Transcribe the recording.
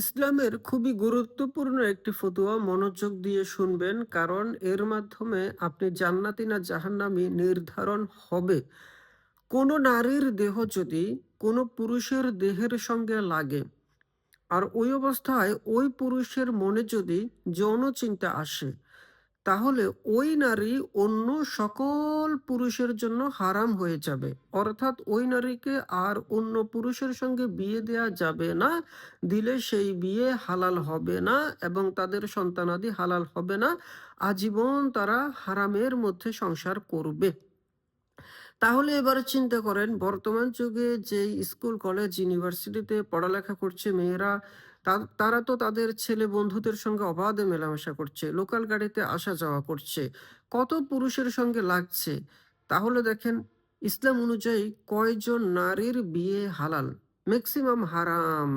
ইসলামের খুবই গুরুত্বপূর্ণ একটি ফতোয়া, মনোযোগ দিয়ে শুনবেন, কারণ এর মাধ্যমে আপনি জান্নাতি না জাহান্নামী নির্ধারণ হবে। কোনো নারীর দেহ যদি কোনো পুরুষের দেহের সঙ্গে লাগে, আর ওই অবস্থায় ওই পুরুষের মনে যদি যৌন চিন্তা আসে, তাহলে ওই নারী অন্য সকল পুরুষের জন্য হারাম হয়ে যাবে। অর্থাৎ ওই নারীকে আর অন্য পুরুষের সঙ্গে বিয়ে দেয়া যাবে না। দিলে সেই বিয়ে হালাল হবে না এবং তাদের সন্তানাদি হালাল হবে না। আজীবন তারা হারামের মধ্যে সংসার করবে। তাহলে এবারে চিন্তা করেন, বর্তমান যুগে যেই স্কুল, কলেজ, ইউনিভার্সিটিতে পড়ালেখা করছে মেয়েরা, তারা তো তাদের ছেলে বন্ধুদের সঙ্গে অবাধে মেলামেশা করছে, লোকাল গাড়িতে আসা যাওয়া করছে, কত পুরুষের সঙ্গে লাগছে। তাহলে দেখেন, ইসলাম অনুযায়ী কয়জন নারীর বিয়ে হালাল? ম্যাক্সিমাম হারাম।